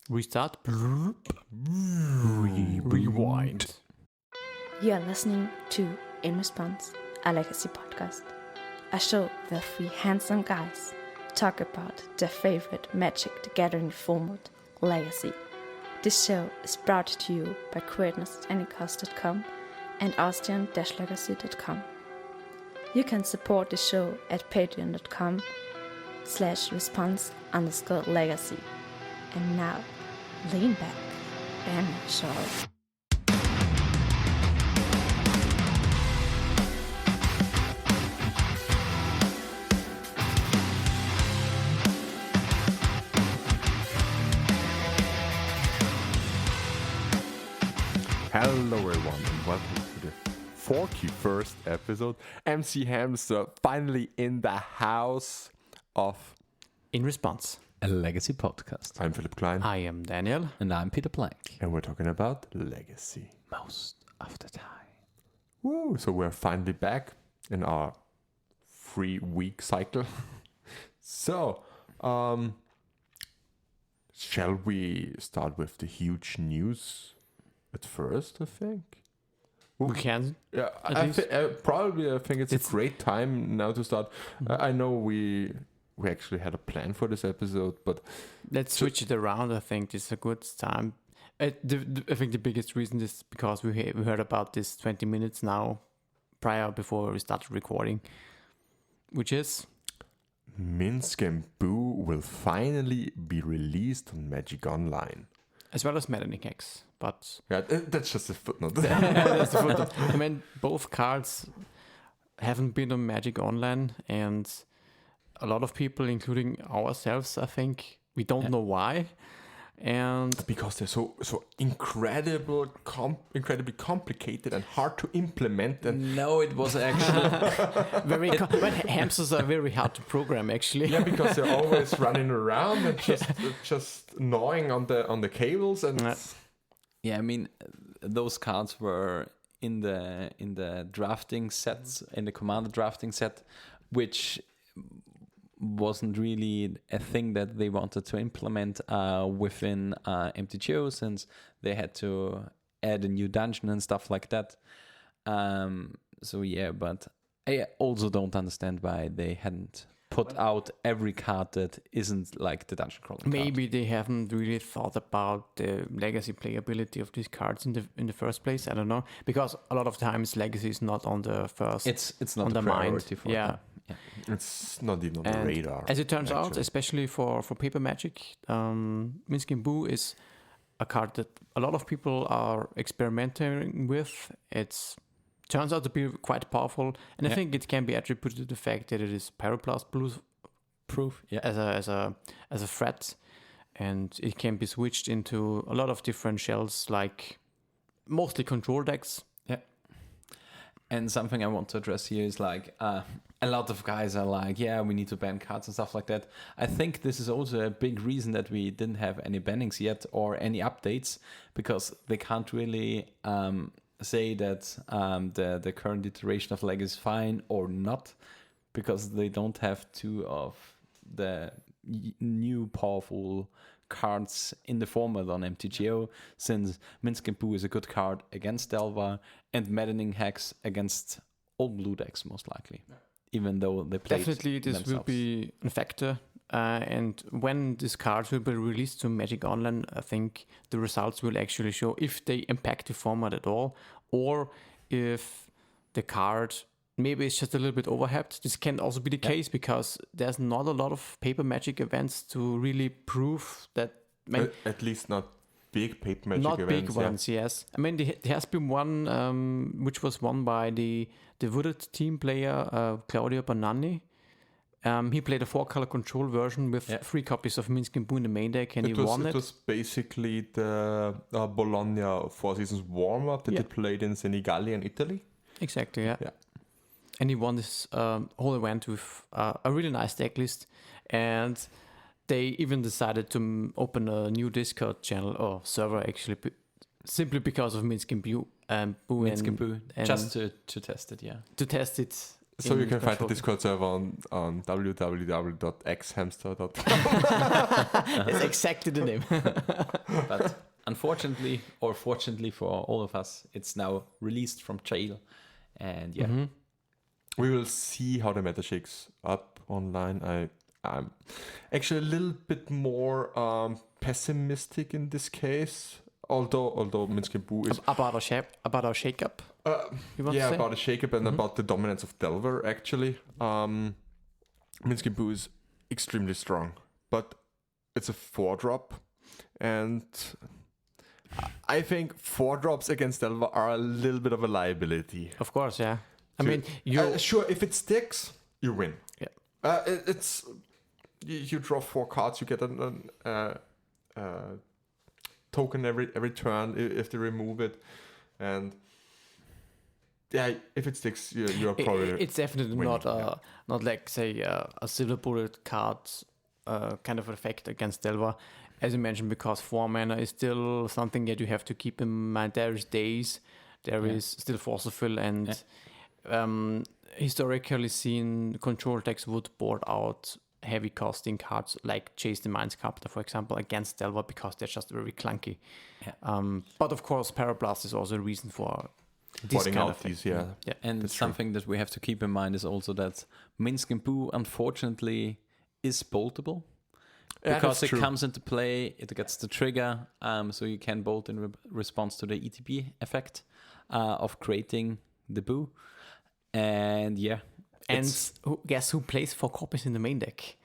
Restart. Rewind. You are listening to In Response, a legacy podcast. A show where three handsome guys talk about their favorite Magic the Gathering format, Legacy. This show is brought to you by createness@anycost.com and austrian-legacy.com. You can support the show at patreon.com/response_legacy. And now, lean back and enjoy. Hello everyone and welcome to the 41st episode. MC Hamster finally in the house of In Response. A legacy podcast. I'm Philipp Klein I am Daniel. And I'm Peter Blank. and we're talking about legacy. Most of the time. Woo! So we're finally back in our 3-week cycle. So, shall we start with the huge news at first, I think? We can. Yeah, At I least. think it's a great time now to start. I know we actually had a plan for this episode, but Let's switch it around. I think it's a good time. I think the biggest reason is because we heard about this 20 minutes now before we started recording, which is Minsc and Boo will finally be released on Magic Online. as well as Maddening Hex. But Yeah, that's just a footnote. that's the footnote. I mean, both cards haven't been on Magic Online, and a lot of people, including ourselves, I think, we don't know why. And Because they're so incredibly complicated and hard to implement. And No, it was actually... but hamsters are very hard to program, actually. yeah, because they're always running around and just gnawing on the cables and. Yeah. Yeah, I mean, those cards were in the drafting sets, in the commander drafting set, which wasn't really a thing that they wanted to implement within MTGO, since they had to add a new dungeon and stuff like that. So yeah, but I also don't understand why they hadn't put out every card that isn't like the dungeon crawling Maybe they haven't really thought about the legacy playability of these cards in the first place. I don't know, because a lot of times legacy is not on the first. It's not on a the mind. priority for Yeah. them. Yeah. It's not even on the And radar. as it turns out, actually. especially for paper Magic, Minsc and Boo is a card that a lot of people are experimenting with. It turns out to be quite powerful, and I Yeah. think it can be attributed to the fact that it is Pyroblast proof Yeah. as a threat, and it can be switched into a lot of different shells, like mostly control decks. And something I want to address here is like a lot of guys are like, yeah, we need to ban cards and stuff like that. I think this is also a big reason that we didn't have any bannings yet or any updates, because they can't really say that the current iteration of Leg is fine or not, because they don't have two of the new powerful cards in the format on MTGO, since Minsc and Boo is a good card against Delva and Maddening Hex against all blue decks, most likely, even though they play Definitely, this will be a factor. And when this card will be released to Magic Online, I think the results will actually show if they impact the format at all, or if the card maybe it's just a little bit overhyped. This can also be the case, because there's not a lot of paper Magic events to really prove that. At least not big paper Magic Not events. big ones, yes. I mean, there has been one which was won by the Wooded team player, Claudio Bonanni. He played a 4-color control version with 3 copies of Minsc and Boo in the main deck, and he won it. It was basically the Bologna Four Seasons warm-up that they played in Senigallia in Italy. Exactly, yeah. Yeah. And he won this whole event with a really nice deck list. And they even decided to open a new Discord channel or server, actually, simply because of Minsc and Boo. Minsc and Boo, and just to test it, yeah. to test it So you in can find the control. Discord server on www.xhamster.com. That's exactly the name. But unfortunately, or fortunately for all of us, it's now released from jail. And yeah, Mhm. We will see how the meta shakes up online. I'm actually a little bit more pessimistic in this case. Although Minsc is About our shakeup. You want to say? about the shakeup and about the dominance of Delver actually. Minsc is extremely strong, but it's a 4-drop, and I think 4-drops against Delver are a little bit of a liability. Of course, yeah. I So, mean, you sure, if it sticks, you win. Yeah. It's you draw 4 cards, you get a token every turn if they remove it, and yeah, if it sticks, you're probably it's definitely winning, not like say a silver bullet card kind of effect against Delver, as you mentioned, because 4 mana is still something that you have to keep in mind. There is days, there is still forceful, and historically seen control decks would board out heavy costing cards like Chase the Mindsculptor, for example, against Delver because they're just very clunky. Yeah. But of course, Parablast is also a reason for this boarding kind out of thing. these. Yeah, and That's something that we have to keep in mind is also that Minsc unfortunately is boltable. Yeah, Because that's it true. comes into play, it gets the trigger, so you can bolt in response to the ETB effect of creating the boo. And yeah, And guess who plays 4 copies in the main deck?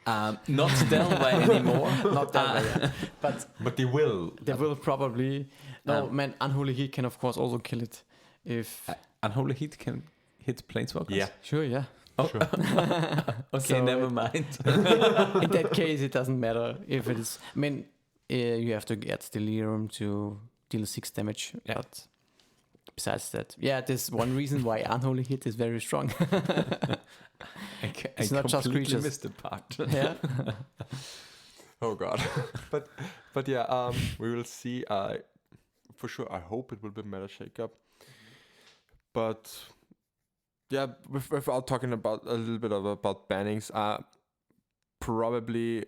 not Delver anymore. Not that way, but they will. they will probably. No, man, Unholy Heat can of course also kill it. If Unholy Heat can hit Planeswalkers? Yeah, sure, yeah. sure. Okay, So never mind. In that case, it doesn't matter if it is. I mean, you have to get Delirium to deal 6 damage. Yeah. But besides that, yeah, there's one reason why Unholy Hit is very strong. It's not just completely creatures. missed the part. Yeah. Oh god. but yeah, we will see. For sure, I hope it will be meta shakeup. But yeah, without talking about a little bit about bannings, probably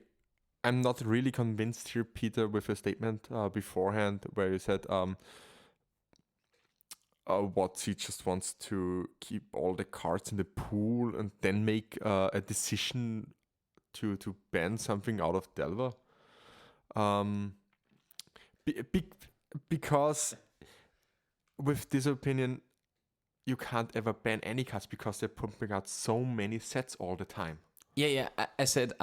I'm not really convinced here, Peter, with your statement beforehand where you said WotC just wants to keep all the cards in the pool and then make a decision to ban something out of Delver. Because with this opinion, you can't ever ban any cards because they're pumping out so many sets all the time. Yeah. I said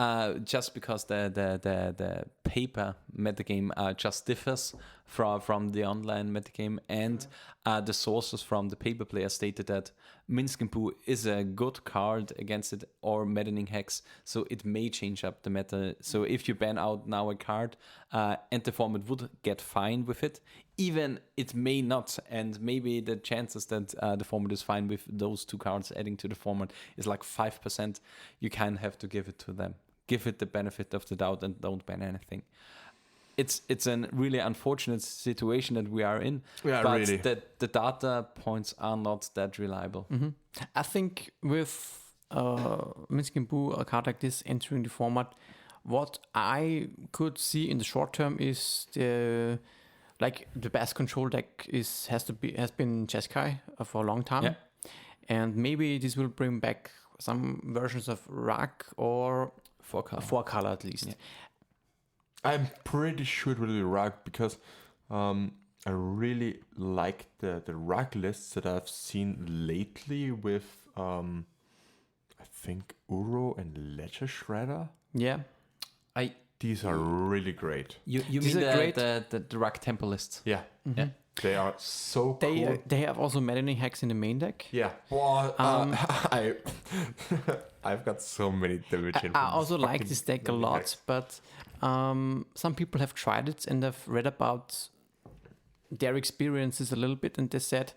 just because the paper metagame just differs from the online metagame, and the sources from the paper player stated that Minsc is a good card against it or Maddening Hex, so it may change up the meta. So if you ban out now a card, and the format would get fine with it, even it may not, and maybe the chances that the format is fine with those 2 cards adding to the format is like 5%. You kind of have to give it to them, give it the benefit of the doubt, and don't ban anything. It's a really unfortunate situation that we are in, Yeah, but really. the data points are not that reliable. I think with Minsc a card like this entering the format, what I could see in the short term is the best control deck has been Jeskai for a long time. Yeah. And maybe this will bring back some versions of Rak or 4-color at least. Yeah. I'm pretty sure it will be Rug because I really like the Rug lists that I've seen lately with I think Uro and Ledger Shredder. Yeah. These are really great. You These mean are great. the Rock Templists? Yeah, Yeah. they are so cool. They have also Maddening Hex in the main deck. Yeah. Well, I've got so many damage. I also like this deck a lot, but some people have tried it and have read about their experiences a little bit, and they said,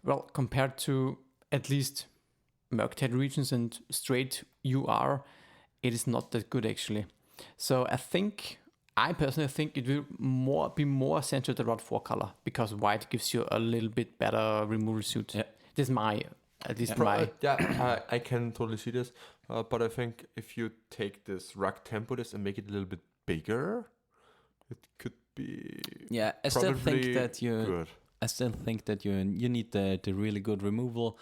well, compared to at least Murktide regions and straight UR, it is not that good actually. So I personally think it will be more centered around 4-color because white gives you a little bit better removal suit. Yeah. This is my At least I can totally see this. But I think if you take this Rug Tempest and make it a little bit bigger, it could be I still think probably that good. I still think that you need the really good removal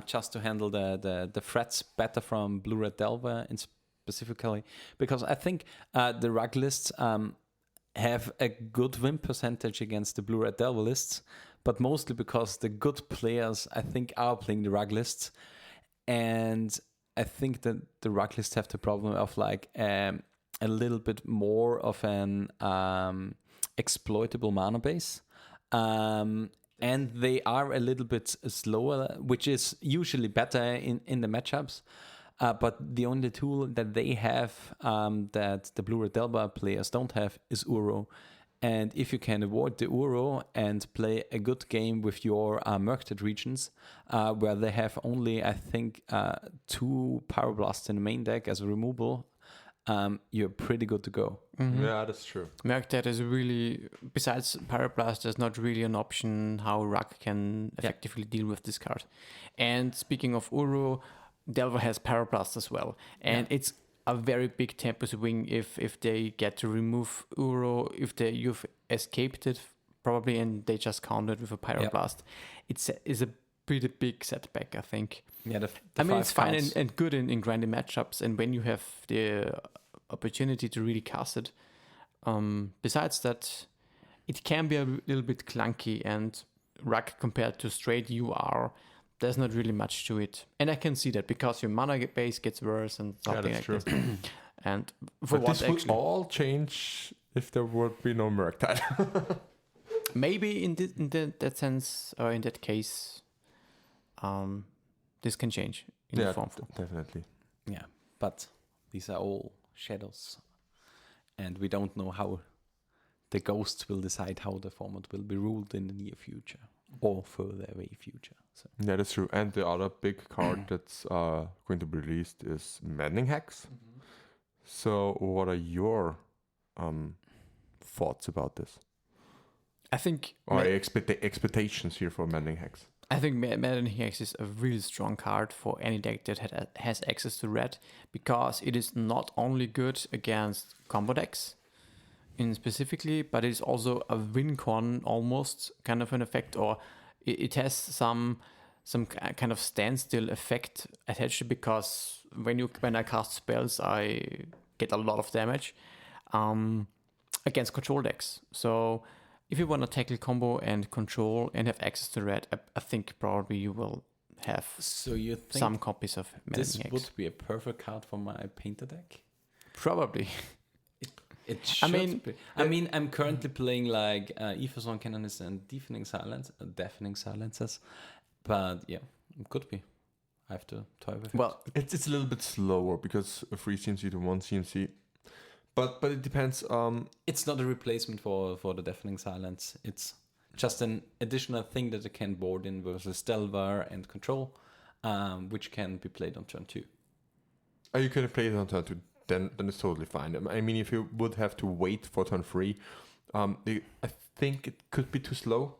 just to handle the threats better from Blue Red Delver in specifically, because I think the rug lists have a good win percentage against the Blue Red Delver lists, but mostly because the good players I think are playing the rug lists, and I think that the rug lists have the problem of like a little bit more of an exploitable mana base. And they are a little bit slower, which is usually better in the matchups. But the only tool that they have that the Blue Red Delver players don't have is Uro. And if you can avoid the Uro and play a good game with your Murktide regions, where they have only, I think, 2 Pyroblasts in the main deck as a removal, you're pretty good to go. Mm-hmm. Yeah, that's true. Murktide is really, besides Pyroblast, there's not really an option how Rug can effectively deal with this card. And speaking of Uro, Delver has Pyroblast as well. And it's a very big tempo swing if they get to remove Uro, if you've escaped it probably and they just countered with a Pyroblast. It's a pretty big setback, I think. Yeah, it's fine and good in grindy matchups, and when you have the opportunity to really cast it. Besides that, it can be a little bit clunky, and Rug compared to straight UR, there's not really much to it. And I can see that because your mana base gets worse and something like this. And for but what this would all change if there would be no Murktide. Maybe in that sense, or in that case, this can change in the form. Definitely. Yeah, but these are all shadows, and we don't know how the ghosts will decide how the format will be ruled in the near future or further away future. So. Yeah, that's true. And the other big card that's going to be released is Maddening Hex. Mm-hmm. So what are your thoughts about this? I think... Or the expectations here for Maddening Hex? I think Maddening Hex is a really strong card for any deck that has access to red, because it is not only good against combo decks in specifically, but it is also a win con almost kind of an effect, or it has some kind of standstill effect attached, because when I cast spells, I get a lot of damage against control decks. So if you want to tackle combo and control and have access to red, I think probably you will have some copies of Maddening Hex. This would be a perfect card for my painter deck? Probably. It should be. I mean, I'm currently playing like Etherstone Canonist and Deafening Silences, but yeah, it could be. I have to toy with it. Well, it's a little bit slower because 3 CMC to 1 CMC. But it depends. It's not a replacement for the Deafening Silence. It's just an additional thing that it can board in versus Delver and Control, which can be played on turn 2. Oh, you can play it on turn 2. Then it's totally fine. I mean, if you would have to wait for turn 3, I think it could be too slow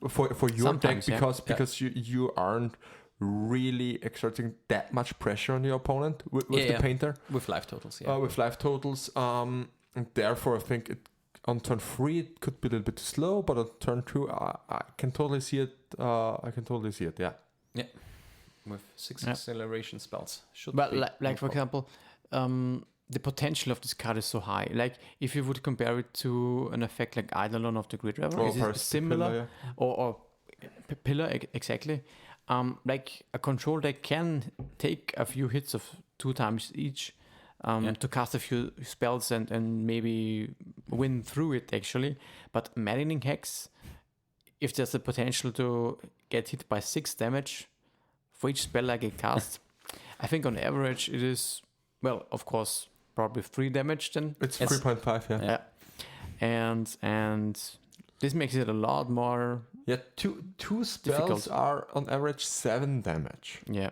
for your Sometimes, deck because you aren't really exerting that much pressure on your opponent with the painter. With life totals, with life totals. And therefore, I think on turn 3 it could be a little bit too slow, but on turn 2, I can totally see it. Yeah. Yeah. With 6 acceleration spells. For example, the potential of this card is so high. Like, if you would compare it to an effect like Eidolon of the Grid Reveler, is it similar? Pillar, or Pillar, exactly. Like, a control deck can take a few hits of 2 times each to cast a few spells and maybe win through it, actually. But Maddening Hex, if there's a potential to get hit by 6 damage for each spell I get cast, I think on average it is, well, of course, probably 3 damage then. It's 3.5, yeah. And this makes it a lot more. Yeah, two spells are on average 7 damage. Yeah.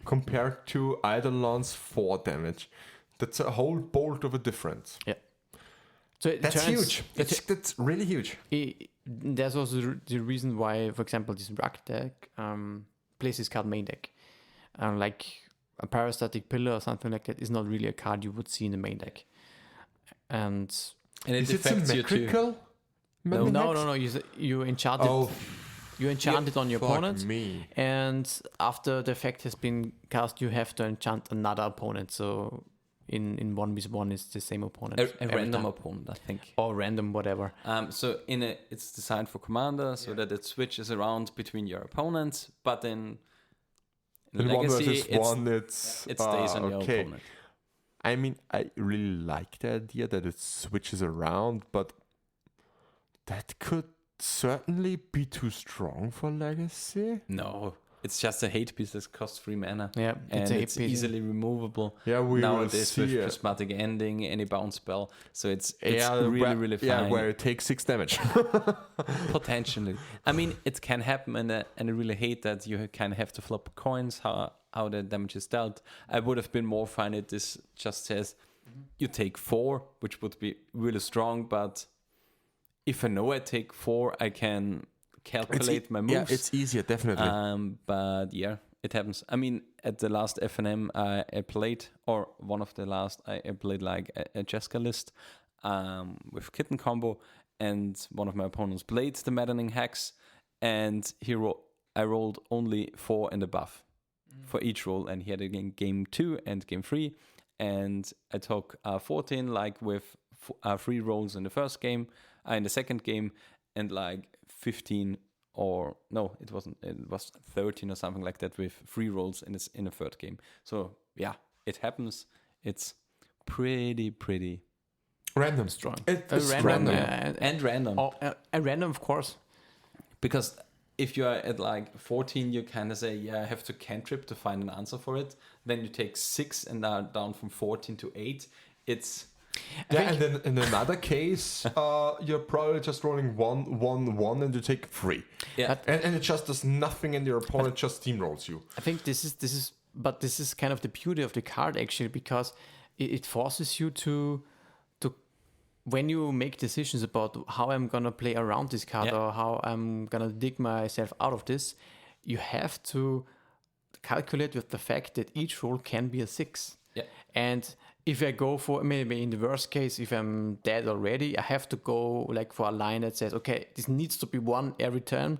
Compared to Eidolon's 4 damage. That's a whole bolt of a difference. Yeah. So that's huge. That's really huge. There's also the reason why, for example, this Rug deck plays this card main deck. Like a Parastatic Pillar or something like that is not really a card you would see in the main deck. And it Is it affects you too. symmetrical? no, Maddening Hex? you enchant it. Oh, You enchant it on your fuck opponent, me. and after the effect has been cast, you have to enchant another opponent. So in 1v1 it's the same opponent. A every random time. opponent, I think. Or random, whatever. So it's designed for Commander so that it switches around between your opponents, but in In 1 Legacy, versus 1, it's... it stays on your okay. opponent. I mean, I really like the idea that it switches around, but that could certainly be too strong for Legacy. No, it's just a hate piece that costs 3 mana. Yeah, And a it's hit piece. easily removable. Yeah, we will Nowadays see with it. Prismatic Ending, any bounce spell. So it's really fine. Yeah, where it takes 6 damage. Potentially. I mean, it can happen, and I really hate that you kind of have to flip coins, how the damage is dealt. I would have been more fine if this just says you take 4, which would be really strong, but if I know I take 4, I can calculate my moves. Yeah, it's easier, definitely. But yeah, it happens. I mean, at the last FNM I played, or one of the last, I played like a Jeska list with Kitten combo, and one of my opponents played the Maddening Hex, and I rolled only 4 and above for each roll, and he had it in game 2 and game 3, and I took 14 like with 3 rolls in the first game, in the second game, and like 15 or no, it wasn't. It was 13 or something like that with 3 rolls in the third game. So yeah, it happens. It's pretty Random. Strong. It's random. random. and random. Oh, random, of course. Because if you are at like 14, you kind of say, yeah, I have to cantrip to find an answer for it. Then you take 6 and are down from 14 to 8. It's Yeah, and then in another case, you're probably just rolling 1, and you take 3. yeah. And it just does nothing, and your opponent just steamrolls you. I think this is kind of the beauty of the card actually, because it forces you to when you make decisions about how I'm gonna play around this card or how I'm gonna dig myself out of this, you have to calculate with the fact that each roll can be a 6. Yeah. And if I go for, maybe in the worst case, if I'm dead already, I have to go like for a line that says, okay, this needs to be 1 every turn,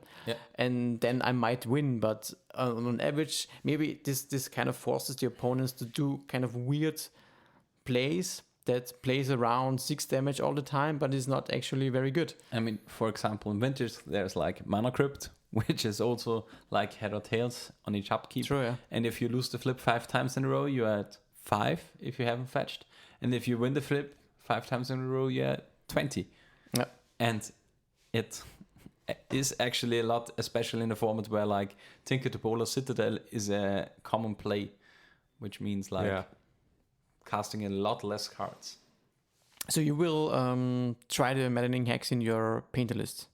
and then I might win. But on average, maybe this kind of forces the opponents to do kind of weird plays that plays around 6 damage all the time, but is not actually very good. I mean, for example, in Vintage, there's like Mana Crypt, which is also like head or tails on each upkeep. True, yeah. And if you lose the flip 5 times in a row, you're at 5 if you haven't fetched. And if you win the flip 5 times in a row, you're at 20. Yeah. And it is actually a lot, especially in a format where like Tinker to Bowler Citadel is a common play, which means like casting a lot less cards. So you will try the Maddening Hex in your painter list.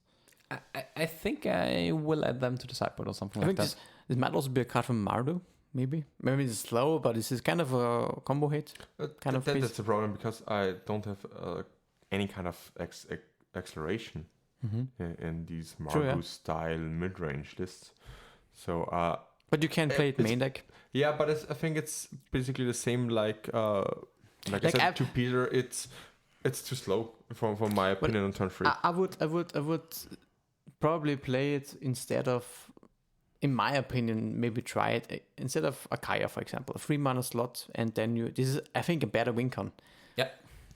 I think I will add them to the sideboard or something I like think that. this might also be a card from Mardu, maybe. Maybe it's slow, but this is kind of a combo hit. Kind of piece. That's the problem, because I don't have any kind of acceleration in these Mardu style mid-range lists. So But you can play it main deck. yeah, but I think it's basically the same like I said to Peter. It's too slow for my opinion on turn 3. I would probably play it instead of, in my opinion, maybe try it instead of Akaya, for example, a 3 mana slot, and then this is, I think, a better win con. Yeah,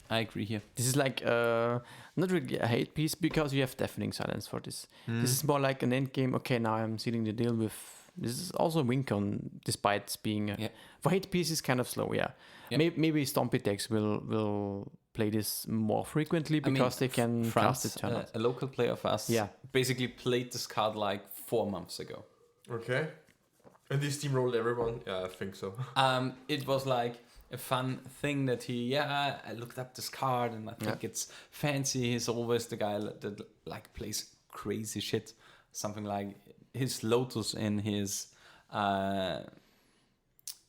I agree here. This is like not really a hate piece, because you have Deafening Silence for this. This is more like an end game. Okay, now I'm sealing the deal with. This is also a win con, despite being for hate piece is kind of slow. Yeah. Maybe Stompy decks will play this more frequently, because they can cast it turn a local player of us basically played this card like 4 months ago. Okay. And they steamrolled everyone? Yeah, I think so. It was like a fun thing that I looked up this card and I think it's fancy. He's always the guy that like plays crazy shit. Something like his Lotus in his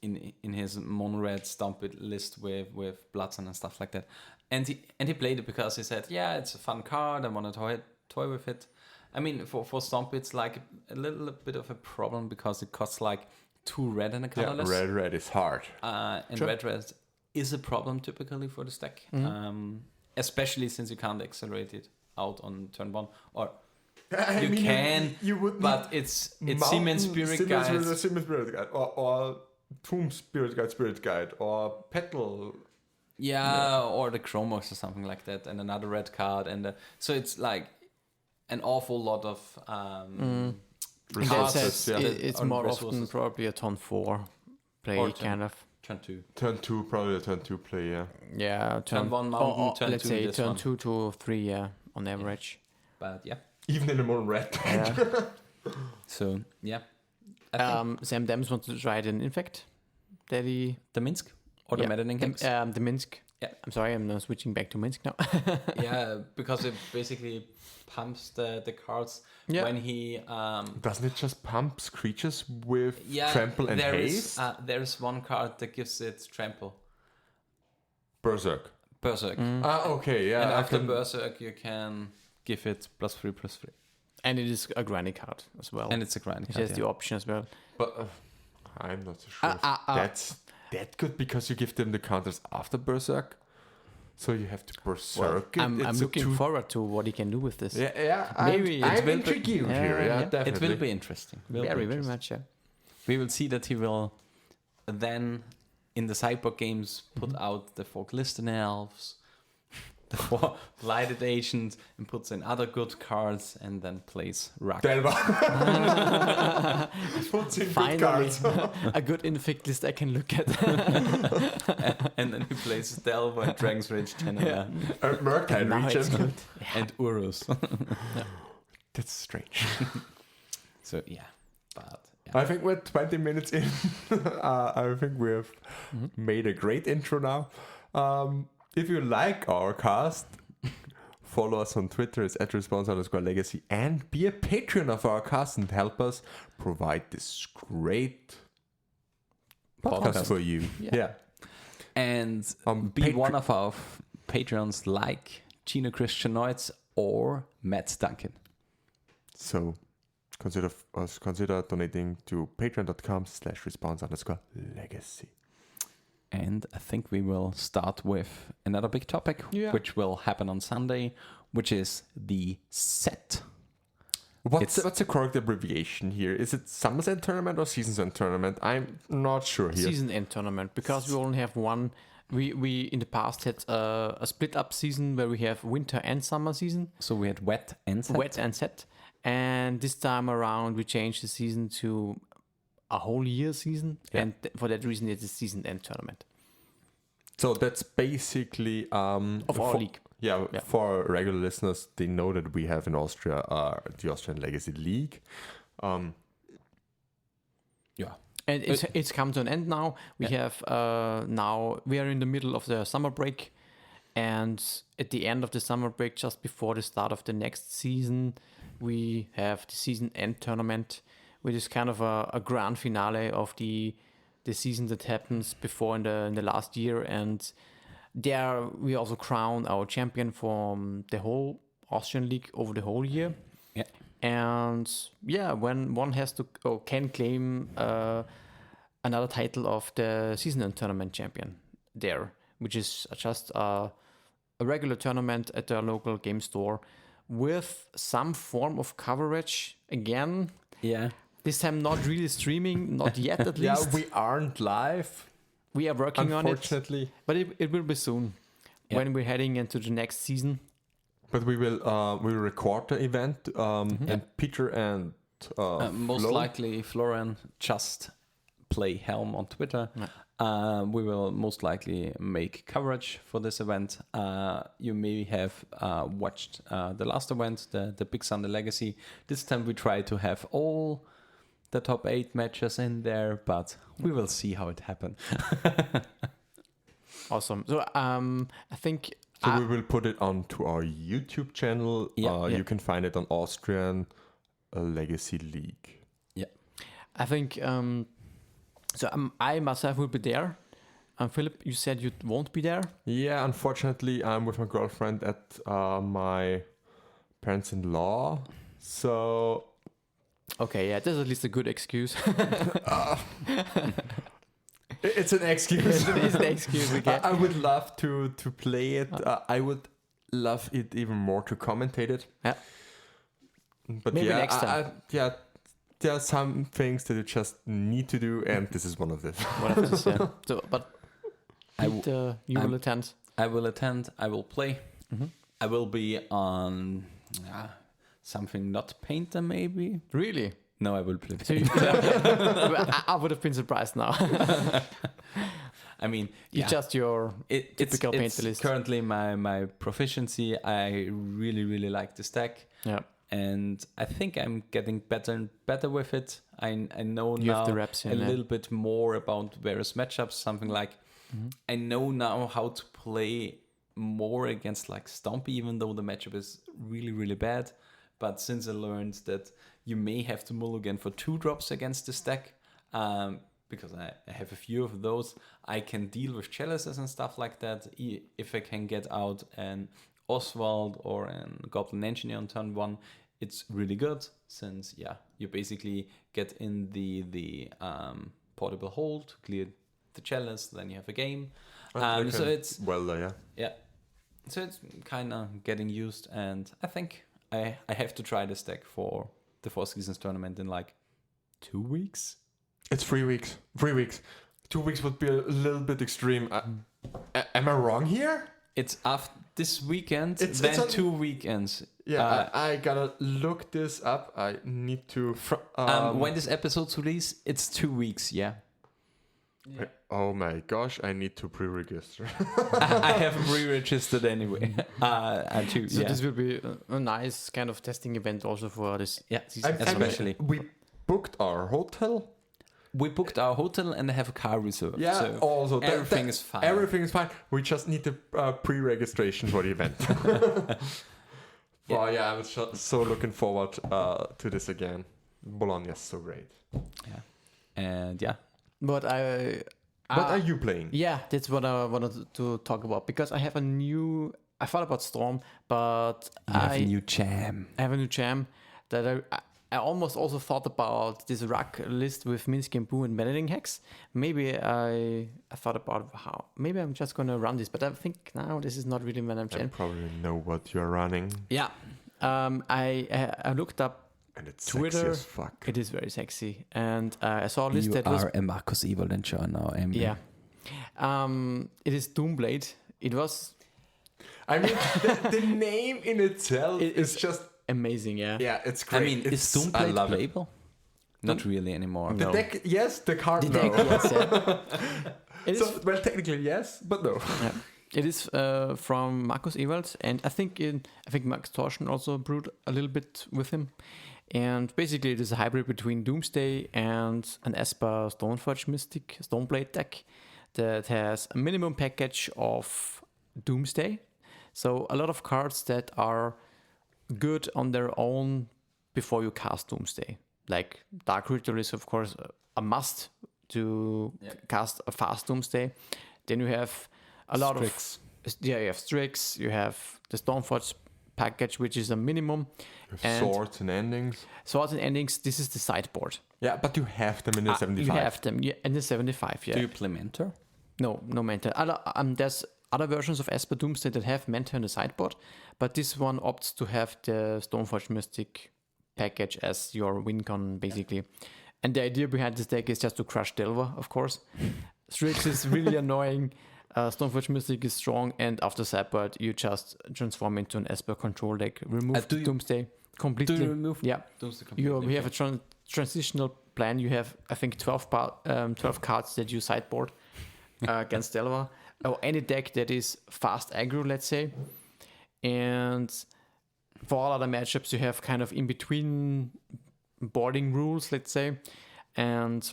in his mono-red Stomp It list with Bloodsun and stuff like that. And he played it because he said, yeah, it's a fun card. I want to toy with it. I mean, for Stomp, it's like a little bit of a problem because it costs like 2 red and a colorless. Red is hard. And Sure. red is a problem typically for this deck, especially since you can't accelerate it out on turn 1. Or you can, you would but it's Siemens Spirit Guide. Siemens Spirit Guide, or Tomb Spirit Guide, or Petal. Yeah, or the Chromos or something like that, and another red card, and so it's like an awful lot of In that resources. sense, Yeah. it's on more resources. often probably a turn 4 play, Or turn- kind of. turn 2. Turn 2, probably a turn 2 play. Yeah. Yeah, Turn 1 mountain, or turn let's 2 say this turn one. 2 to 3, yeah, on average. But yeah, Even in a more red. Yeah. so yeah, I think Sam Dems wants to try it in Infect. That he, the Minsc or the Maddening games. the Minsc. Yeah. I'm sorry, I'm now switching back to Minsc now. Yeah, because it basically pumps the cards Yeah. when he Doesn't it just pumps creatures with yeah, trample and haste? There's one card that gives it trample. Berserk. Berserk. Okay, yeah. And I after can- Berserk you can give it +3/+3. And it is a granny card as well. And it's a grind it card. has the option as well. But I'm not so sure. if that's that good because you give them the counters after Berserk. So you have to Berserk. I'm It's a looking forward to what he can do with this. Yeah. Maybe I'm it will be- intrigued here. Yeah, Yeah, yeah. definitely. It will be interesting. Very much, yeah. We will see that he will then in the Cyborg games put Mm-hmm. out the 4 Glistener Elves, the 4 Lighted Agents, and puts in other good cards, and then plays Rug. Puts in good Finally, cards. a good Infect list I can look at. And then he plays Delver and Dragon's Rage Tenor Murktide Now it's region. good. and Urus. That's strange. So yeah, but yeah. I think we're 20 minutes in. I think we have made a great intro now. If you like our cast, follow us on Twitter. It's @response_legacy, and be a patron of our cast and help us provide this great podcast for you. Yeah. And be Patreon- one of our patrons like Gino Christianoids or Matt Duncan. So consider donating to patreon.com/response_legacy. And I think we will start with another big topic, Yeah. which will happen on Sunday, which is the set. What's the correct abbreviation here? Is it Summer's End Tournament or Season's End Tournament? I'm not sure here. Season end tournament, because we only have one. We in the past had a split up season where we have winter and summer season, So we had wet and set. wet and set. And this time around, we changed the season to a whole year season, Yeah. and for that reason, it's a season end tournament So that's basically of our league. Yeah, Yeah. for regular listeners, they know that we have in Austria the Austrian Legacy League. Yeah. And it's come to an end now. We have now we are in the middle of the summer break, and at the end of the summer break, just before the start of the next season, we have the season end tournament, which is kind of a grand finale of the season that happens before in the last year, and there we also crown our champion from the whole Austrian league over the whole year. Yeah. And yeah, when one has to or can claim another title of the season and tournament champion there, which is just a regular tournament at the local game store with some form of coverage again. Yeah. This time not really streaming, not yet at Yeah, least. we aren't live, We are working on it, unfortunately. but it will be soon Yeah. when we're heading into the next season. But we will record the event, and Peter and Most Flo- likely, Florian just play Helm on Twitter. We will most likely make coverage for this event. You may have watched the last event, the Big Sunday Legacy. This time we try to have all the top 8 matches in there, but we will see how it happens. Awesome. So I think So we will put it onto our YouTube channel. Yeah. You can find it on Austrian Legacy League. I think I myself will be there. Philip, you said you won't be there. Yeah, unfortunately, I'm with my girlfriend at my parents-in-law. So Okay, yeah, that's at least a good excuse. it's an excuse. It's the excuse we get. I would love to play it. I would love it even more to commentate it. Yeah. But Maybe yeah, next time. there are some things that you just need to do, and this is one of them. One of these, yeah. So, but you I'm- will attend. I will attend. I will play. Mhm. I will be on something not Painter, maybe. Really? No, I will play. So you, I would have been surprised now. I mean, It's just your it's typical Painter list. currently my proficiency. I really like this deck, Yeah, and I think I'm getting better and better with it. I know you now have the reps a in there. little bit more about various matchups. Something like I know now how to play more against like Stompy, even though the matchup is really bad. But since I learned that you may have to mulligan for 2 drops against this deck, because I have a few of those, I can deal with chalices and stuff like that. If I can get out an Oswald or an Goblin Engineer on turn 1, it's really good, since you basically get in the portable hold, clear the chalice, then you have a game. So it's so it's kind of getting used, and I think I have to try this deck for the Four Seasons tournament in like 2 weeks. It's 3 weeks. 3 weeks. 2 weeks would be a little bit extreme. Am I wrong here? It's after this weekend, It's then on- 2 weekends. Yeah, I gotta look this up. I need to. When this episode's released, it's 2 weeks. Yeah, Oh my gosh, I need to pre-register. I have pre-registered anyway. Too. So Yeah, this will be a nice kind of testing event also for this. yeah. season. Especially. we booked our hotel. We booked our hotel and have a car reserved. Yeah, so also everything is fine. Everything is fine. We just need the pre-registration for the event. Well, yeah, I'm so looking forward to this again. Bologna is so great. And yeah, But What are you playing? Yeah, that's what I wanted to talk about, because I have I thought about Storm, but you have a new jam. I have a new jam that I almost also thought about this rack list with Minsc and Boo and Maddening Hex. Maybe I thought about how maybe I'm just gonna run this, but I think now this is not really my I jam. probably know what you're running. Yeah, I looked up And it's Twitter. sexy as fuck. It is very sexy, and I saw a list You that was are a Marcus Evalenture now, Emily. yeah. It is Doomblade. It was I mean, the name in itself is just amazing. Yeah. it's I great. mean, is I Doomblade love it. playable? Not really anymore. The No. deck, yes. The card, The no. deck, yes, yeah. It is. So, well, technically yes, but no. Yeah. It is from Marcus Ewald, and I think Max Torschen also brewed a little bit with him. And basically, it is a hybrid between Doomsday and an Esper Stoneforge Mystic Stoneblade deck that has a minimum package of Doomsday. So a lot of cards that are good on their own before you cast Doomsday. Like Dark Ritual is, of course, a must to cast a fast Doomsday. Then you have a lot Strix. you have Strix, you have the Stoneforge package, which is a minimum. And Swords and endings. Swords and Endings, this is the sideboard. Yeah, but you have them in the 75. You have them in the 75, yeah. Do you play Mentor? No Mentor. There's other versions of Esper Doomsday that have Mentor in the sideboard, but this one opts to have the Stoneforge Mystic package as your win con, basically. And the idea behind this deck is just to crush Delver, of course. Strix is really annoying. Stoneforge Mystic is strong, and after sideboard, you just transform into an Esper control deck. Remove do you- Doomsday completely. Do you remove? Yeah. Doomsday We have a transitional plan. You have, I think, 12 cards that you sideboard against Delver, or any deck that is fast aggro, let's say. And for all other matchups, you have kind of in between boarding rules, let's say. And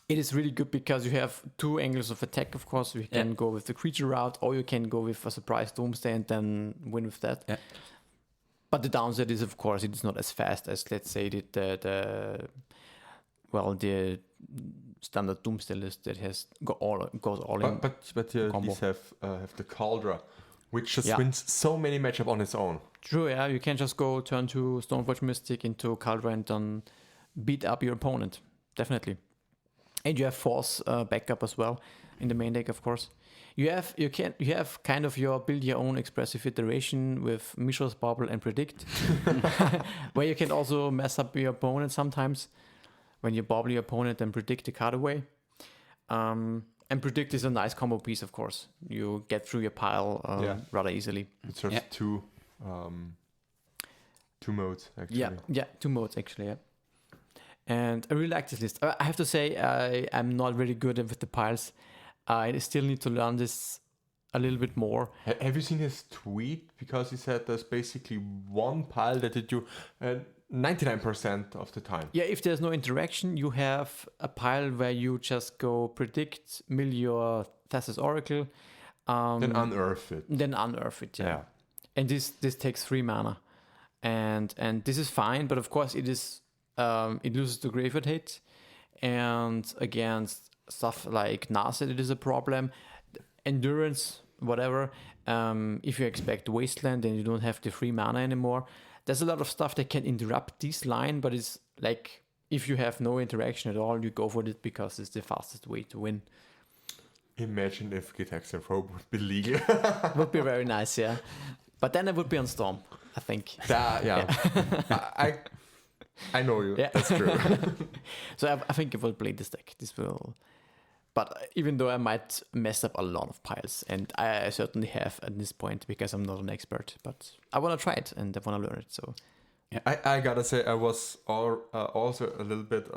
it is really good because you have 2 angles of attack, of course. You can go with the creature route, or you can go with a surprise Doomsday and then win with that. Yeah. But the downside is, of course, it is not as fast as, let's say, the standard Doomsday list that goes all in. But combo. these have the Cauldron, which just Yeah. wins so many matchups on its own. True, yeah. You can just go turn to Stoneforge Mystic into Caldra and then beat up your opponent. Definitely. And you have Force backup as well in the main deck, of course. You have kind of your build your own expressive iteration with Mishra's Bubble and Predict, where you can also mess up your opponent sometimes when you bobble your opponent and predict the card away. And Predict is a nice combo piece, of course. You get through your pile rather easily. It serves two modes, actually. Yeah, 2 modes actually, yeah. And I really like this list. I have to say, I'm not really good with the piles. I still need to learn this a little bit more. Have you seen his tweet? Because he said there's basically one pile that did you 99% of the time. Yeah, if there's no interaction, you have a pile where you just go predict, mill your Thassa's Oracle. Then unearth it. Yeah. And this takes 3 mana. And this is fine, but of course it loses the graveyard hit. And against stuff like Narset, it is a problem. Endurance, whatever. If you expect Wasteland, then you don't have the 3 mana anymore. There's a lot of stuff that can interrupt this line, but it's like if you have no interaction at all, you go for it because it's the fastest way to win. Imagine if Gitax and Probe would be legal. Would be very nice, yeah. But then it would be on Storm, I think. Yeah. I know you. Yeah. That's true. So I think I will play this deck. But even though I might mess up a lot of piles, and I certainly have at this point because I'm not an expert, but I want to try it and I want to learn it. So I gotta say, I was also a little bit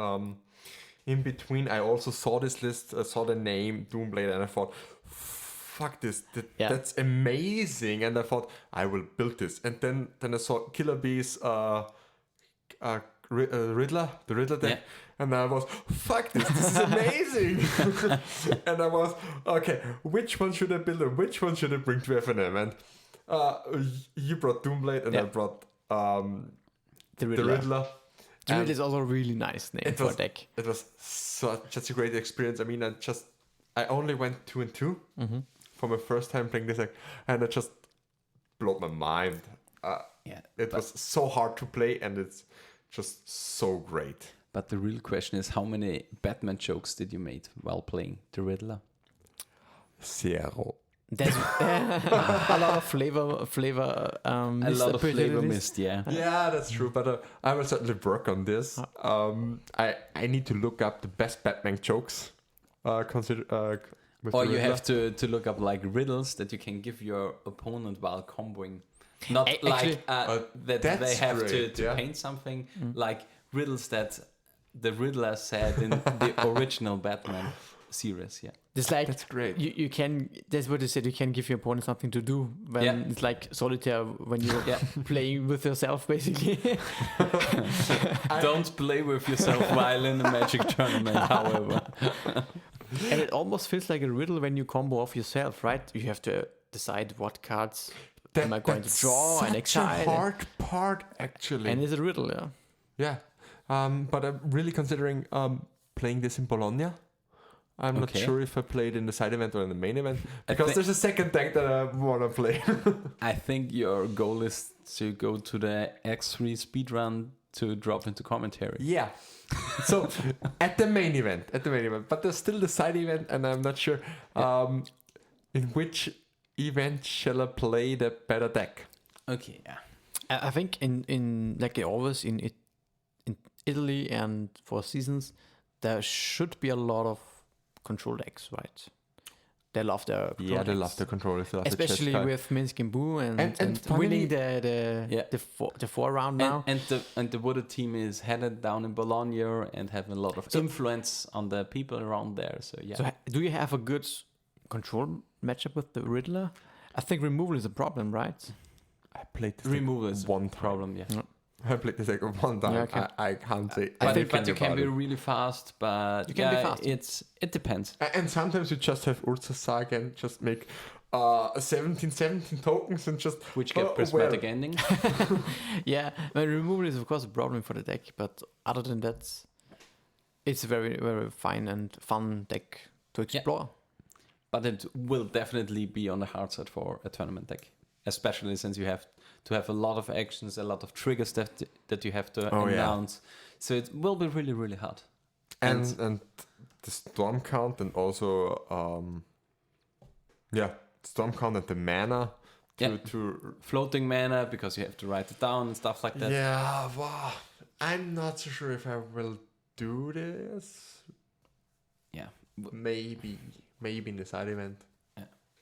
in between. I also saw this list, saw the name Doomblade, and I thought, fuck this, that's amazing. And I thought, I will build this. And then I saw Killer Bee's Riddler, the Riddler deck. Yeah. And I was, fuck this is amazing. And I was, okay, which one should I build and which one should I bring to FNM? And you brought Doomblade and I brought the Riddler. The Riddler is also a really nice name for a deck. It was such a great experience. I mean, I only went 2 and 2 for my first time playing this deck, and it just blew my mind. It was so hard to play, and it's just so great. But the real question is, how many Batman jokes did you make while playing the Riddler? 0. There's a lot of flavor. A lot of flavor missed, yeah. Yeah, that's true. But I will certainly work on this. I need to look up the best Batman jokes. Or you have to look up like riddles that you can give your opponent while comboing. Not Actually, that they have to paint something, like riddles that the Riddler said in the original Batman series. Yeah, that's great. You can. That's what they said. You can give your opponent something to do when it's like solitaire when you're playing with yourself, basically. Don't play with yourself while in a Magic tournament, however. And it almost feels like a riddle when you combo off yourself, right? You have to decide what cards am I going to draw and exile. That's such a hard part, actually. And it's a riddle, Yeah. But I'm really considering playing this in Bologna. I'm not sure if I played in the side event or in the main event, because there's a second deck that I want to play. I think your goal is to go to the X3 speedrun to drop into commentary. Yeah. So at the main event, but there's still the side event, and I'm not sure in which event shall I play the better deck. Okay, yeah. I think in like always in Italy and for seasons, there should be a lot of control decks, right? They love their control decks. They love the controllers, especially with Minsc and Boo and winning the 4 round now. And the Wooded team is headed down in Bologna and have a lot of influence on the people around there. So yeah. So do you have a good control matchup with the Riddler? I think removal is a problem, right? I played this removal is one problem. Yeah. I played this deck one time. Yeah, I can't say. But you can be really fast. But you can be fast. It depends. And sometimes you just have Urza Saga and just make 17 tokens and just which get prismatic ending. Yeah, well, removal is of course a problem for the deck, but other than that, it's a very very fine and fun deck to explore. But it will definitely be on the hard side for a tournament deck, especially since you have to have a lot of actions, a lot of triggers that you have to announce. So it will be really, really hard. And the storm count and also storm count and the mana to floating mana because you have to write it down and stuff like that. Yeah, wow. I'm not so sure if I will do this. Yeah, maybe in the side event.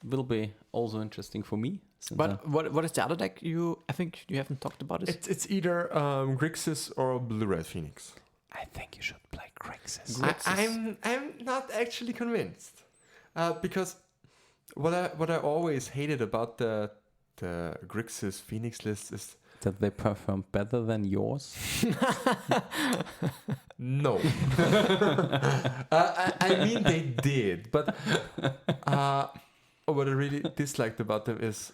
Will be also interesting for me. But what is the other deck? I think you haven't talked about it. It's either Grixis or Blue-Red Phoenix. I think you should play Grixis. I'm not actually convinced because what I always hated about the Grixis Phoenix list is that they perform better than yours. No. I mean they did, but what I really disliked about them is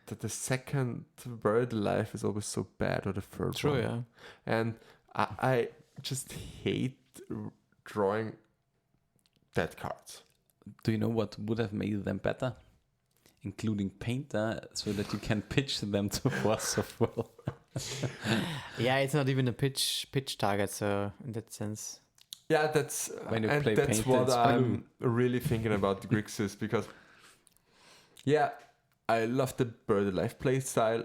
that the second Buried Alive is always so bad, or the third one. True, yeah. And I just hate drawing dead cards. Do you know what would have made them better? Including Painter, so that you can pitch them to Force of Will. Yeah, it's not even a pitch target, so in that sense. Yeah, that's when you and play that's Painter, what it's I'm really thinking about Grixis, because I love the Bird Alive play style,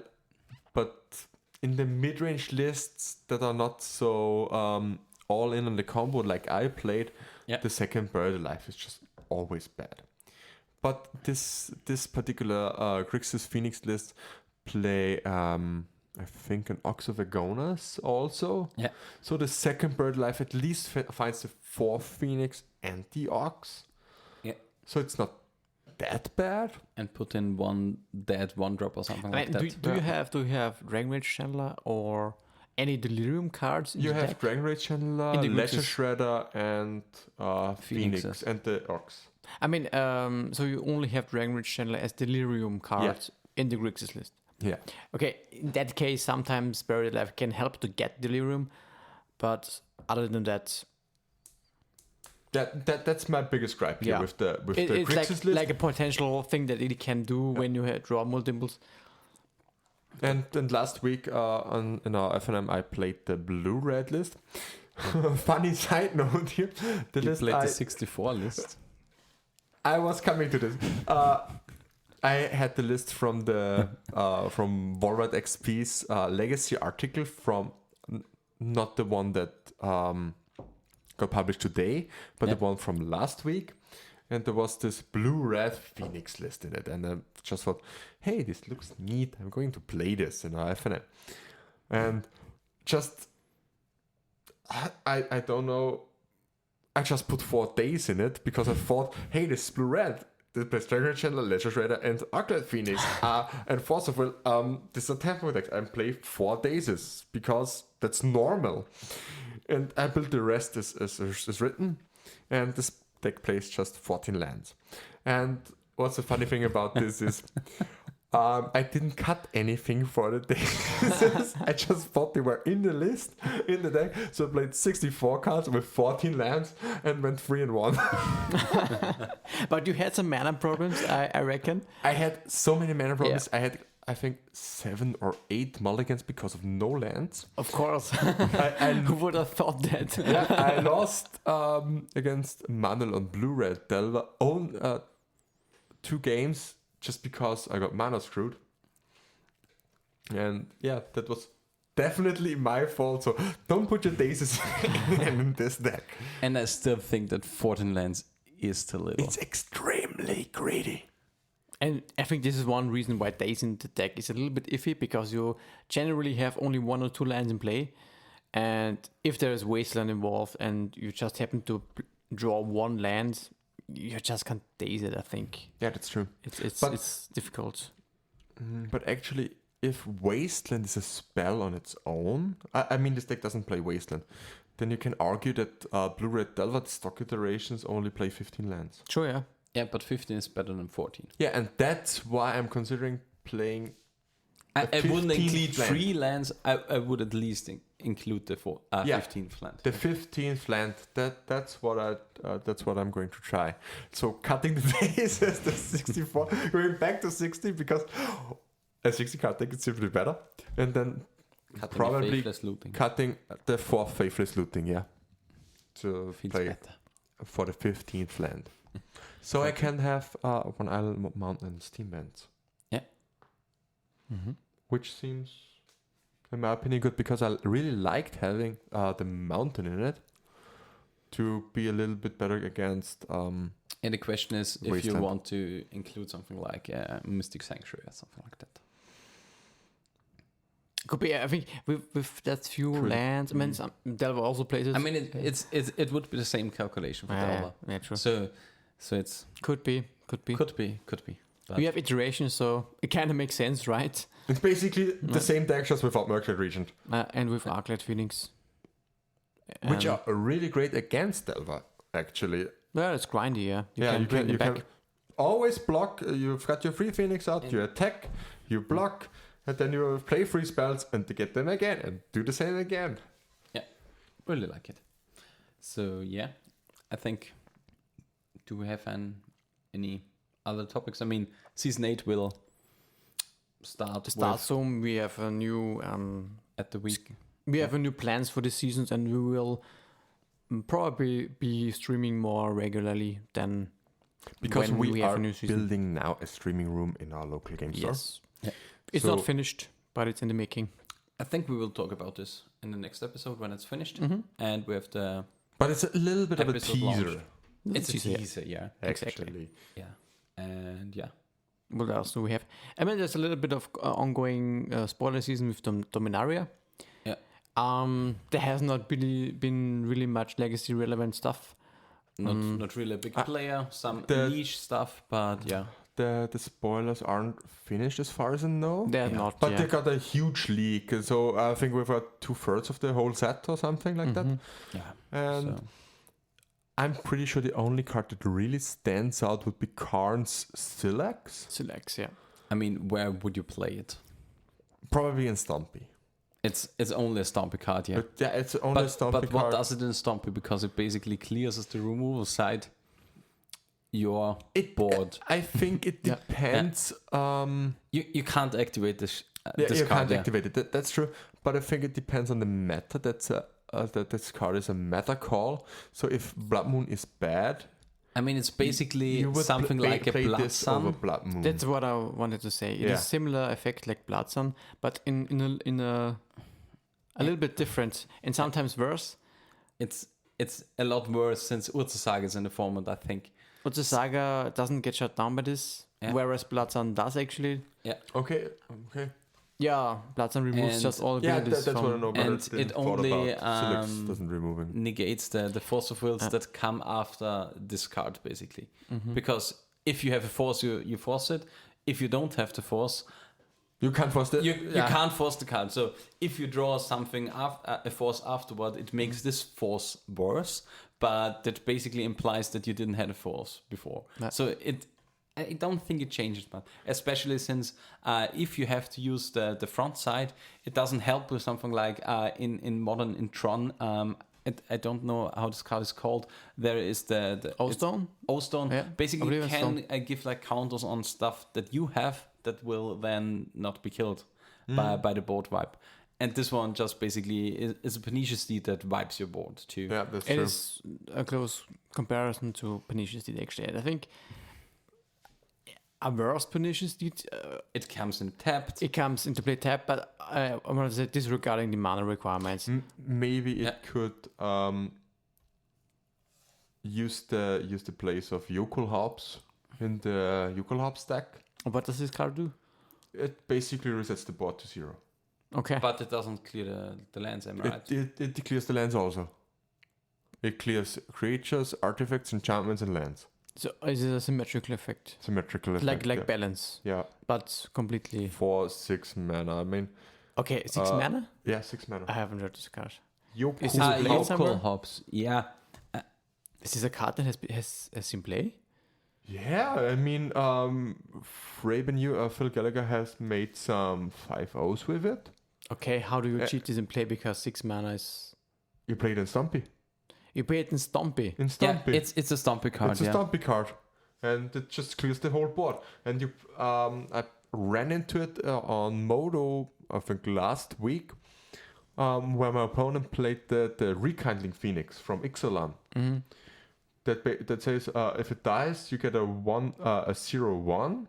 but in the mid-range lists that are not so all in on the combo like I played, the second Bird Alive is just always bad. But this particular Grixis Phoenix list play I think an Ox of Agonas also. Yeah. So the second Bird Alive at least finds the fourth Phoenix and the Ox. Yeah. So it's not that bad. And put in one dead one drop or something like that. Do you have Dragon Rage Chandler or any Delirium cards? You have Dragon Rage Chandler, Ledger Shredder, and Phoenix Phoenixes. and the Ox. I mean, so you only have Dragon Rage Chandler as Delirium cards in the Grixis list. Yeah. Okay, in that case, sometimes Buried Alive can help to get Delirium, but other than that, that's my biggest gripe here with the it's Grixis list. like a potential thing that it can do when you draw multiples. And last week in our FNM, I played the blue-red list. Funny side note here. You played the 64 list. I was coming to this. I had the list from the from Warrad XP's legacy article, from not the one that got published today, but the one from last week. And there was this blue-red Phoenix list in it, and I just thought, hey, this looks neat. I'm going to play this in our FNM. And just I don't know. I just put 4 days in it because I thought, hey, this is blue-red. The plays Dragon Chandler, Ledger Shredder, and Arclight Phoenix. And Force of Will, this is a tempo deck. I play 4 days because that's normal. And I built the rest as written. And this deck plays just 14 lands. And what's the funny thing about this is I didn't cut anything for the decks. I just thought they were in the list, in the deck. So I played 64 cards with 14 lands and went 3-1. But you had some mana problems, I reckon. I had so many mana problems. I had, I think, 7 or 8 mulligans because of no lands. Of course. Who would have thought that? I lost against Manuel on Blue-Red Delver 2 games just because I got mana screwed. And that was definitely my fault. So don't put your daisies in this deck. And I still think that 14 lands is still little. It's extremely greedy. And I think this is one reason why days in the deck is a little bit iffy, because you generally have only 1 or 2 lands in play. And if there is Wasteland involved and you just happen to draw 1 land, you just can't daze it, I think. Yeah, that's true. It's difficult. But actually, if Wasteland is a spell on its own, I mean, this deck doesn't play Wasteland, then you can argue that Blue-Red Delver stock iterations only play 15 lands. Sure, yeah. Yeah, but 15 is better than 14. Yeah, and that's why I'm considering playing. I wouldn't include 15th 3 lands. I would at least include the 15th land. The 15th land. That's what that's what I'm going to try. So cutting the face as the 64, going back to 60 because a 60 card deck is simply better, and then Cutting probably faithless looting. cutting the 4th faithless looting, yeah, to Feels play better. for the 15th land. So I can have one Isle Mountain Steam Bands. Yeah. Which seems, in my opinion, good because I really liked having the mountain in it to be a little bit better against. And the question is if you Wasteland. want to include something like Mystic Sanctuary or something like that. Could be. I think with that few Could. lands. I mean, some, Delver also plays it. I mean, it would be the same calculation for Delver. Yeah, true. So it's Could be. could be. But We have iterations, so it kind of makes sense, right? It's basically the same deck just without Mercury Regent, And with Arclight Phoenix. which are really great against Delver, actually. Well, it's grindy, yeah. You bring them can always block. You've got your 3 Phoenix out, you attack, you block, and then you play 3 spells and to get them again and do the same again. really like it. So yeah, I think. Do we have any other topics? I mean, season 8 will start soon. We have a new at the week. we have a new plans for the seasons, and we will probably be streaming more regularly than Because when we have are a new season. building now a streaming room in our local game store. Yes, Yeah. it's So- not finished, but it's in the making. I think we will talk about this in the next episode when it's finished, Mm-hmm. and we have the. But it's a little bit of a Episode teaser. launch. It's a teaser, yeah, Exactly. Actually. yeah, and yeah. What else do we have? I mean, there's a little bit of ongoing spoiler season with Dominaria. Yeah. There has not been really much legacy relevant stuff. Not really a big player, some the- niche stuff, but yeah. The spoilers aren't finished as far as I know. They're Yeah. not. But yeah. they got a huge leak, so I think we've got 2/3 of the whole set or something like that. Mhm. Yeah. And So, I'm pretty sure the only card that really stands out would be Karn's Silex. Silex, yeah. I mean, where would you play it? Probably in Stompy. It's only a Stompy card, yeah. But yeah, it's only a Stompy But what card. does it in Stompy? Because it basically clears as the removal side your board. I think it Yeah. depends. You can't activate this Yeah, this you card. can't Yeah. activate it. That's true. But I think it depends on the meta. That this card is a meta call. So if Blood Moon is bad, I mean, it's basically you would something like a play Blood this over Sun. Blood Moon. That's what I wanted to say. It Yeah. is similar effect like Blood Sun, but in a little bit different and sometimes worse. It's a lot worse since Urza Saga is in the format, I think. But the Saga doesn't get shut down by this, Yeah. whereas Blood Sun does actually. Okay. Yeah, Blood Sun removes And- just all Yeah, abilities that's what I from. know. But and I didn't it thought only, about Silex doesn't Mm. remove him. Negates the force of wills that come after this card, basically. Because if you have a force, you force it. If you don't have the force, You can't force it. you can't force the card. So if you draw something a force afterward, it makes this force worse. But that basically implies that you didn't have a force before. Yeah. So I don't think it changes much, especially since if you have to use the front side, it doesn't help with something like in Modern in Tron. I don't know how this card is called. There is the O-Stone? O-Stone. Yeah, Basically, you Oblivion can give like counters on stuff that you have that will then not be killed Mm. by the board wipe. And this one just basically is a Pernicious Deed that wipes your board too. Yeah, that's It true. is a close comparison to Pernicious Deed actually. And I think a worse Pernicious Deed, It comes in tapped. it comes into play tap, but I want to say disregarding the mana requirements. Maybe it Yeah. could use the place of Yokul Hops in the Yokul Hops deck. What does this card do? It basically resets the board to 0. Okay. But it doesn't clear the lands, am I right? It clears the lands also. It clears creatures, artifacts, enchantments, and lands. So is it a symmetrical effect? Symmetrical effect. Like yeah. balance, Yeah, but completely. 4/6 mana. I mean, Okay, 6 Uh, mana? yeah, 6 mana. I haven't heard this card. Yokul. Is this a blade Local somewhere? hops. Yeah. Is this a card that has in play? Yeah, I mean, Phil Gallagher has made some 5/0s with it. Okay, how do you Uh, cheat this in play? Because 6 mana is. You played in Stumpy. You play it in Stompy. In Yeah, Stompy. it's a Stompy card. It's a Stompy card, and it just clears the whole board. And you, I ran into it on Modo, I think last week, where my opponent played the Rekindling Phoenix from Ixalan. Mm-hmm. That says if it dies, you get a 0/1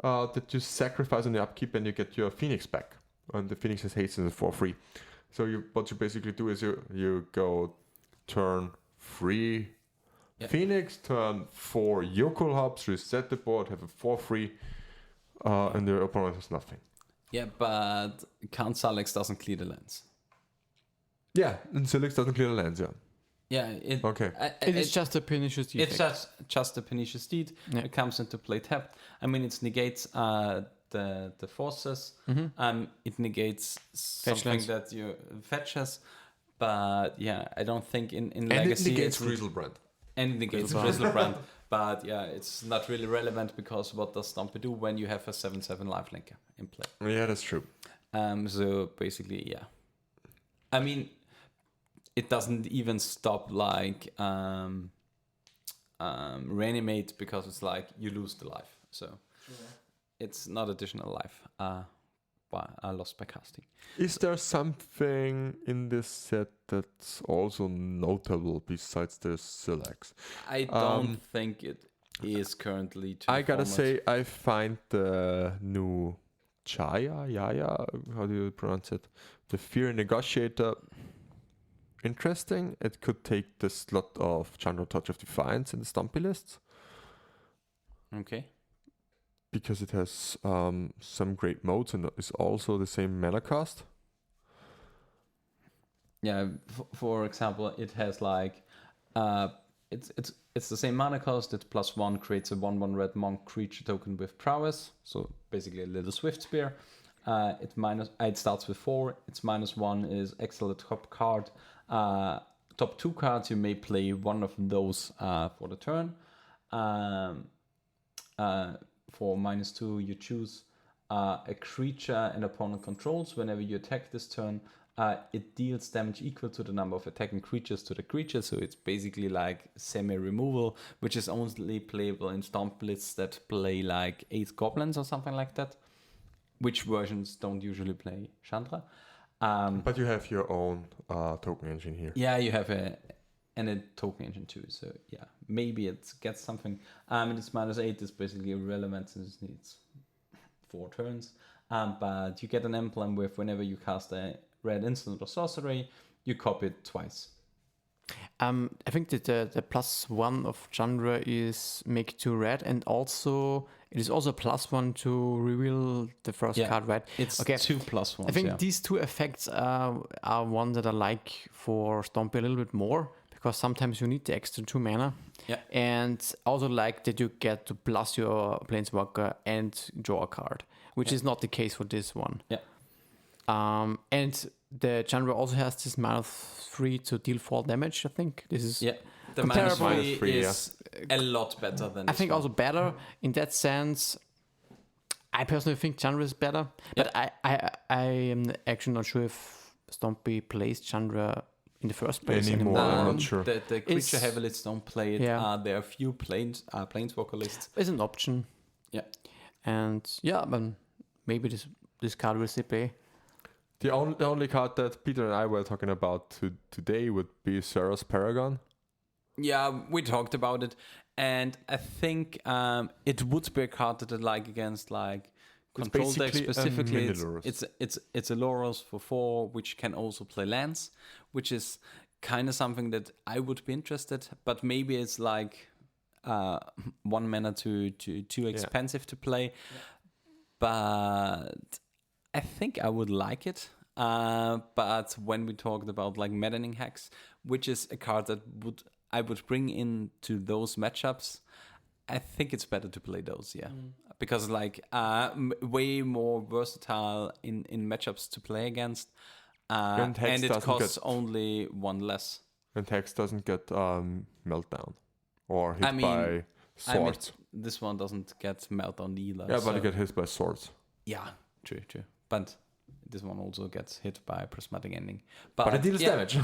that you sacrifice on the upkeep, and you get your Phoenix back. And the Phoenix has haste for free. So what you basically do is you go turn 3 Phoenix, turn 4 Yokol Hubs, reset the board, have a 4/3, and the opponent has nothing. Yeah, but Count Salex doesn't clear the lands. Yeah, and Silix doesn't clear the lands, yeah. Yeah, Okay. It is just a pernicious defect. It's just a pernicious deed. Yeah. It comes into play tapped. I mean, it negates the forces. Mm-hmm. It negates something lands. that you fetches. But yeah, I don't think in And Legacy it negates it's Griselbrand. and it negates Griselbrand. But yeah, it's not really relevant because what does Stompy do when you have a 7/7 lifelinker in play? Yeah, that's true. So basically, yeah. I mean, it doesn't even stop like reanimate because it's like you lose the life. So it's not additional life lost by casting. Is there something in this set that's also notable besides the Silex? I don't think it is currently to I the gotta format. say, I find the new Yaya, how do you pronounce it? The Fear Negotiator interesting. It could take the slot of Chandra Touch of Defiance in the Stumpy lists Okay. because it has some great modes and is also the same mana cost. Yeah, for example, it has like it's the same mana cost. It +1 creates a 1/1 red monk creature token with prowess. So basically a little swift spear. It starts with 4. Its -1 is exile the top card. Top 2 cards, you may play one of those for the turn. For -2, you choose a creature an opponent controls. Whenever you attack this turn, it deals damage equal to the number of attacking creatures to the creature. So it's basically like semi-removal, which is only playable in Stomp lists that play like 8 goblins or something like that, which versions don't usually play Chandra. But you have your own token engine here. Yeah, you have a token engine too. So yeah, maybe it gets something. And it's -8 is basically irrelevant since it needs 4 turns. But you get an emblem with whenever you cast a red instant or sorcery, you copy it twice. I think that the +1 of Chandra is make 2 red, and also it is also +1 to reveal the first card, right? It's Okay. 2 +1. I think these 2 effects are one that I like for Stompy a little bit more, because sometimes you need the extra 2 mana. Yeah. And also like that you get to plus your Planeswalker and draw a card, which is not the case for this one. Yeah. And the Chandra also has this -3 to deal 4 damage, I think. This is the comparable. -3 is a lot better than I this think one. also better in that sense. I personally think Chandra is better, but I am actually not sure if Stompy plays Chandra in the first place Anymore. anymore. I'm not sure. The creature It's- heavy lists don't play it. Yeah. There are few planeswalker lists. It's an option. Yeah. And but maybe this card will still play. The only card that Peter and I were talking about today would be Sarah's Paragon. Yeah, we talked about it, and I think it would be a card that I like against like control deck basically a specifically. mini Lurrus. It's a Lurrus for 4, which can also play lands, which is kind of something that I would be interested. But maybe it's like 1 mana too expensive to play. But I think I would like it. But when we talked about like Maddening Hacks, which is a card that I would bring into those matchups, I think it's better to play those, because like way more versatile in matchups to play against, And Hex and it doesn't costs get- only 1 less. And Hex doesn't get Meltdown or hit I mean- by swords. This one doesn't get Meltdown either. Yeah, but so- you get hit by swords. yeah, true. But this one also gets hit by a prismatic ending. But it deals damage.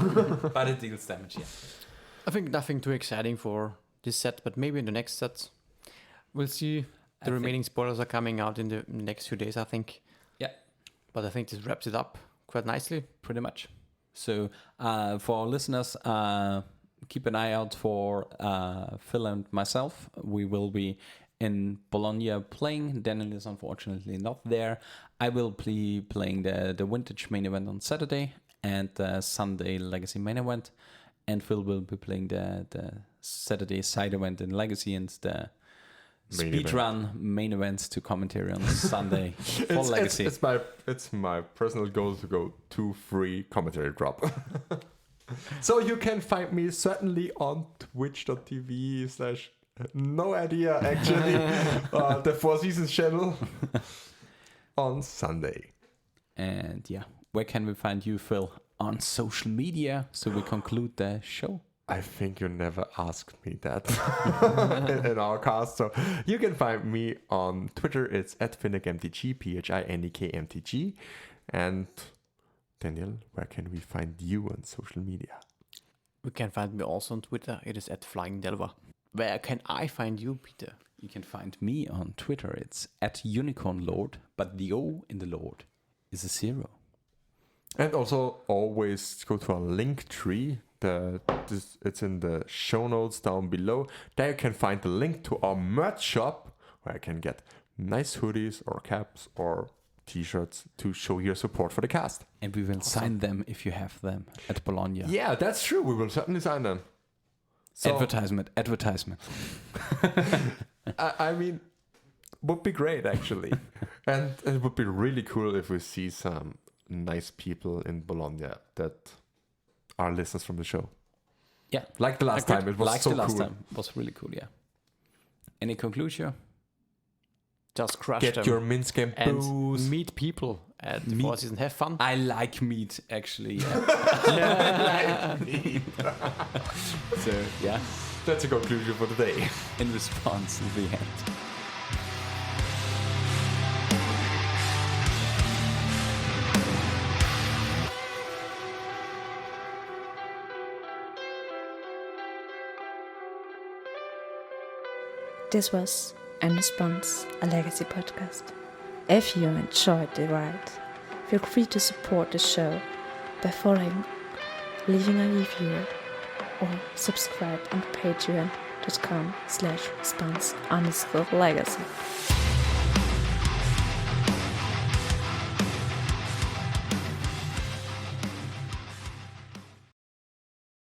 But it deals damage, yeah. I think nothing too exciting for this set, but maybe in the next set. We'll see. The remaining spoilers are coming out in the next few days, I think. Yeah. But I think this wraps it up quite nicely. Pretty much. So for our listeners, keep an eye out for Phil and myself. We will be in Bologna playing. Daniel is unfortunately not there. I will be playing the Vintage main event on Saturday and the Sunday Legacy main event. And Phil will be playing the Saturday side event in Legacy and the speedrun main events to commentary on Sunday for Legacy. It's my personal goal to go 2 free commentary drop. So you can find me certainly on twitch.tv/ no idea actually the Four Seasons channel on Sunday. And yeah, where can we find you, Phil? On social media, so we conclude the show. I think you never asked me that in our cast. So you can find me on Twitter. It's @PhinikMTG, PhinikMTG. And Daniel, where can we find you on social media? You can find me also on Twitter. It is @FlyingDelver. Where can I find you, Peter? You can find me on Twitter. It's @UnicornLord, but the O in the Lord is a 0. And also always go to our link tree. It's in the show notes down below. There you can find the link to our merch shop where you can get nice hoodies or caps or t-shirts to show your support for the cast. And we will sign them if you have them at Bologna. Yeah, that's true. We will certainly sign them. So, Advertisement. I mean, would be great actually. And it would be really cool if we see some nice people in Bologna that are listeners from the show. Yeah. Like the last time. It was like so the last cool. time. It was really cool, yeah. Any conclusion? Just crush Get them your Minsc and and booze. meet people at the Four Seasons. Have fun. I like meat, actually. So, yeah. That's a conclusion for today. In response, the end. This was In Response, a Legacy podcast. If you enjoyed the ride, feel free to support the show by following, leaving a review, or subscribe on patreon.com/response_legacy.